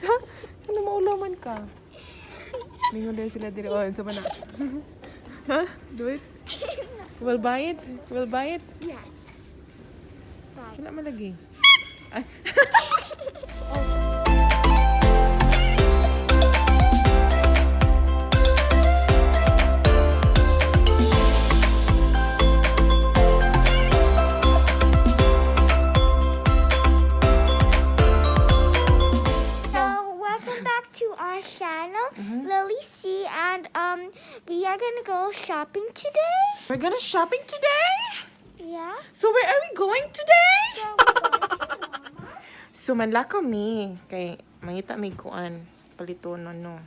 Ano maulaman ka? Mingon dahil sila dito. Oh, sa mana. Huh? Do it? We'll buy it? We'll buy it? Yes. Bye. Wala malagi. Ay. Welcome back to our channel, Lily C, and we are gonna go shopping today. We're gonna shopping today? Yeah. So where are we going today? So we're going to Walmart. So manla kami kay mangita may kuan palitonon no.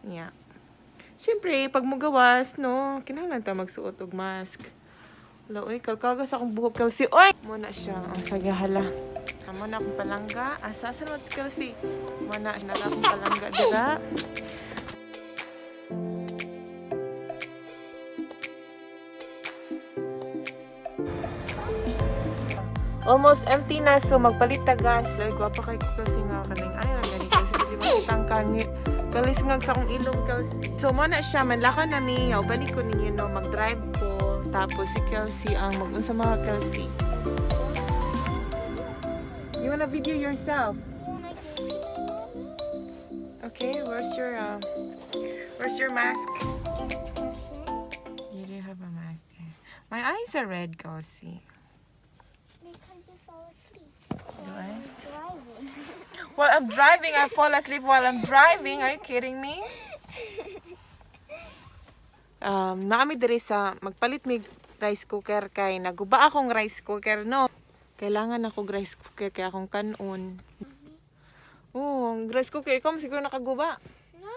Yeah. Siyempre pag mo gawas no, kinahanglan ta magsuot og mask. Wala oy kalkagas akong buhok Kelsey. Oy, mo na siya ang sagahala. Amo na akong palangga. Asa sa mo Kelsey? Mo na akong palangga dira. Almost empty na, so magpalit ta gas. Ay, gwapa kay ko kasi nga kaning ay ra gani kasi di ba kitang kangi. Kalis nga sa akong ilong Kelsey. So mo na siya manlaka nami, ubani ko ninyo no mag-drive ko. Tapos si Kelsey ang mag-unsa mga Kelsey. You wanna video yourself? Okay, where's your mask? You do have a mask there. My eyes are red, Kelsey. Because you fall asleep. Do I? Driving. While I'm driving, I fall asleep while I'm driving. Are you kidding me? Naami diri sa magpalit mig rice cooker kay naguba akong rice cooker no. Kailangan ako rice cooker kay akong kanon. Oh, ang rice cooker ikaw siguro nakaguba. No.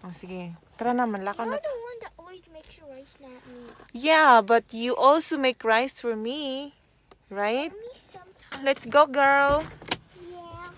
Oh, sige. Tara na manlakaw You're na. the one that always makes rice, not me. Yeah, but you also make rice for me, right? Me sometimes. Let's go, girl. Yeah.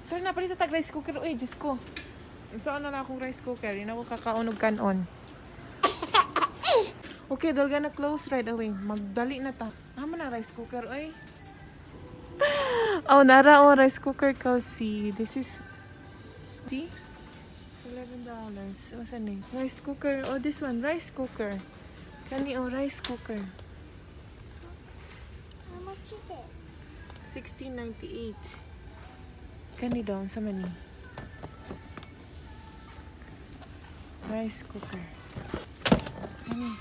Tara na, palit tag rice cooker. Uy, Diyos ko. Saan na akong rice cooker? Yun ako kakaunog kanon. Okay, they're gonna close right away. Magdali na ta. Amo na rice cooker, uy. Oh, nara o rice cooker, Kelsey. This is... See? $11. What's the name? Rice cooker. Oh, this one. Rice cooker. Kani o rice cooker. How much is it? $16.98. Kani daw, sa mani. Rice cooker. Kani.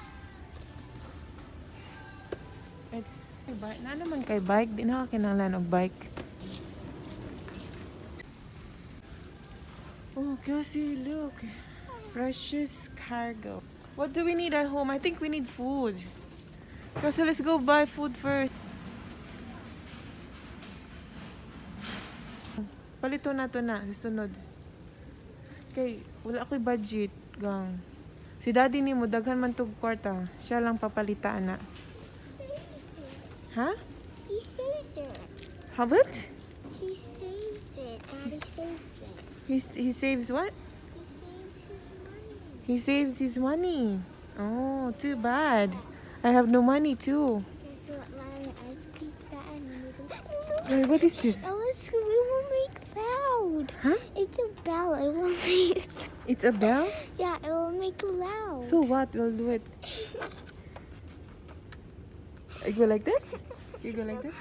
It's bike. Na naman kay bike. Di na ka kinahanglan og bike. Oh, Kelsey, look. Precious cargo. What do we need at home? I think we need food. Kelsey, let's go buy food first. Palito na to na, susunod. Kay, wala ako'y budget, gang. Si daddy ni mo, daghan man tog kwarta. Siya lang papalita na. Saves it. Ha? He saves it. Habit? He saves it. Daddy saves it. He saves what? He saves his money. He saves his money. Oh, too bad. I have no money too. Wait, what is this? It will make loud. Huh? It's a bell. It will make. It's a bell? Yeah, it will make loud. So what? We'll do it. You go like this? You go like this?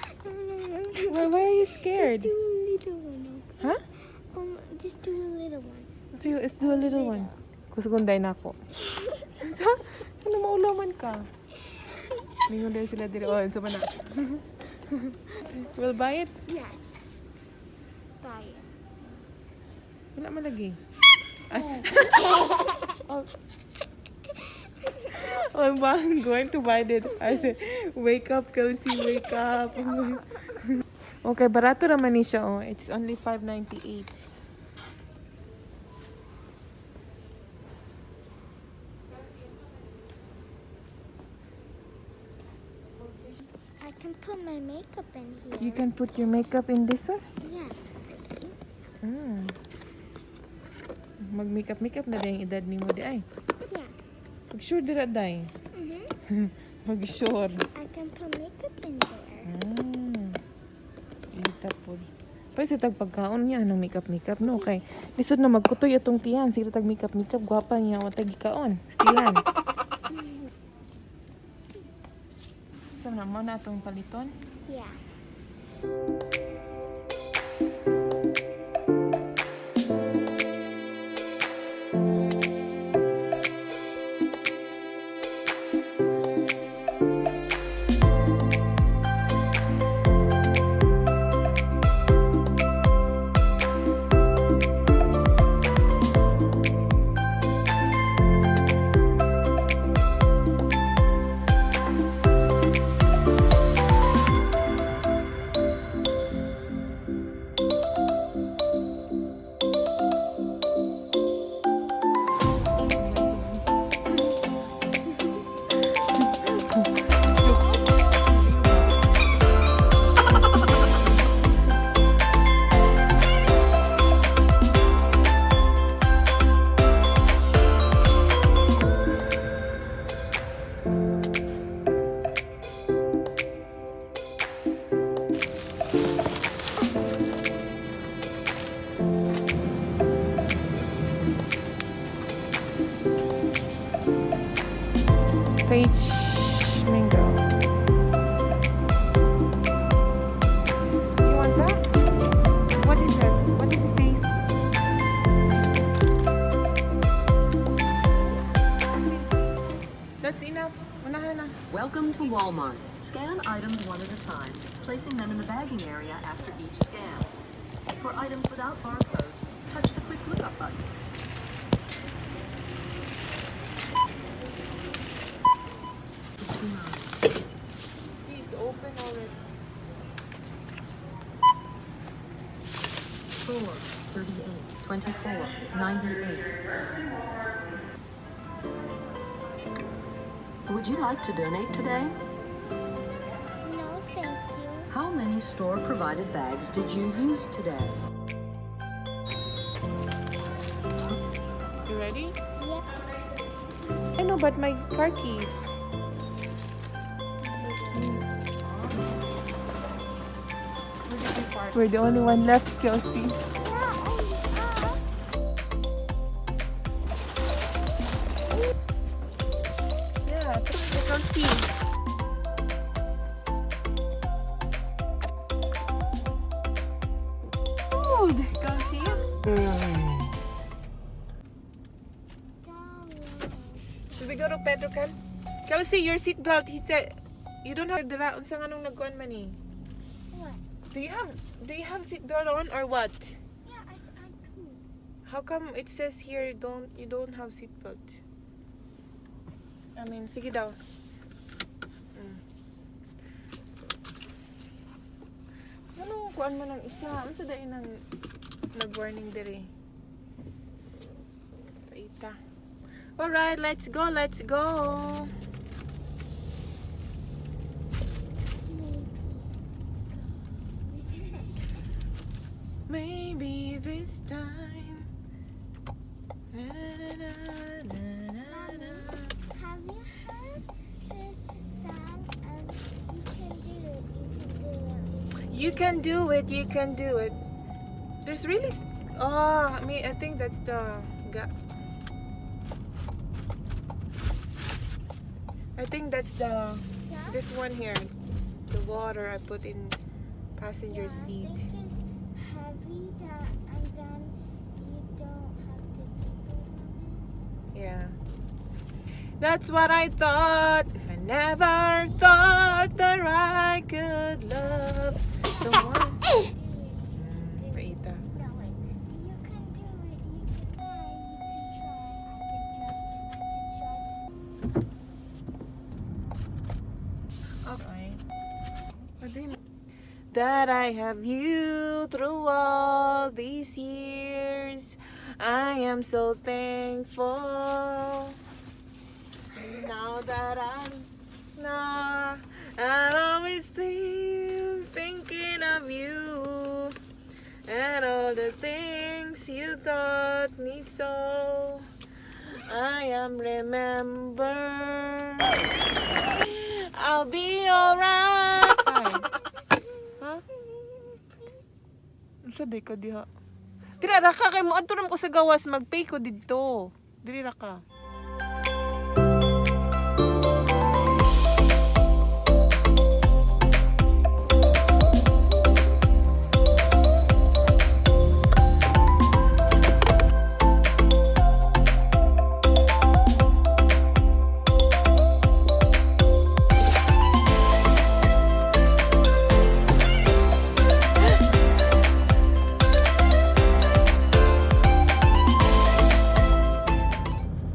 Why are you scared? Just do a little one. Okay? Huh? Just do a little one. So let's do a little one. Kusugunday na ako. Ano maulaman ka? Mingon dahil sila dito. Oh, sa mana. We'll buy it? Yes. Buy it. Wala malagi. Ay. I'm going to buy it. I said, wake up, Kelsey, wake up. Okay, barato naman ni siya, oh. It's only $5.98. I can put my makeup in here. You can put your makeup in this one? Yes. Mag-makeup na din yung edad ni mo di ay. Yeah. Mag-sure dira day. Mag-sure. I can put makeup in there. Ita po. Pwede sa tagpagkaon niya ng makeup no kay lisod na magkutoy atong tiyan sige tag makeup gwapa niya o tagikaon stilan. Sa naman na atong paliton. Yeah. Peach mango. Do you want that? What is it? What does it taste? That's enough. Unahan na. Welcome to Walmart. Scan items one at a time, placing them in the bagging area after each scan. For items without barcodes, touch the quick lookup button. See, it's open already. 4, 38, 24, 98. Would you like to donate today? No, thank you. How many store-provided bags did you use today? You ready? Yeah. I know, but my car keys. We're the only one left, Kelsey. Yeah, Kelsey. Food, Kelsey. Should we go to Petrocan? Kelsey, your seatbelt. He said you don't have the unsa nga nung nagkuan man eh. What? Do you have seatbelt on or what? Yeah, I do. How come it says here you don't have seatbelt? I mean, sige daw. Ano, kuan mo ng isa. Ano sa dahin ng nag-warning dire? Paita. Alright, let's go, let's go. Maybe this time. Na, na, na, na, na, na. Have you heard this song of You Can Do It, You Can Do It? There's really... I think that's the... I think that's the... Yeah? This one here. The water I put in passenger seat. This is heavy that, and then you don't have to sit Yeah. That's what I thought. I never thought that I could love someone. Paita. No, wait. You can do it. You can try. I can try. that I have you through all these years. I am so thankful. Now that I'm always still thinking of you and all the things you taught me so. I am remember. I'll be alright. Say. Ha? Sa day ka diha. Dira ra ka kay mo adto ko sa gawas magpay ko didto. Diri ra ka.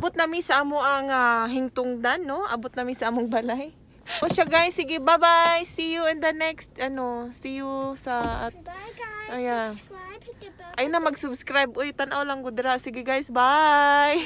Abot nami sa amo ang hingtungdan, no? Abot nami sa among balay. O siya guys, sige, bye-bye. See you in the next, see you sa, Bye guys. Ayan. Subscribe, hit the bell. ay na mag-subscribe. Uy, tanaw lang ko dira. Sige guys, bye!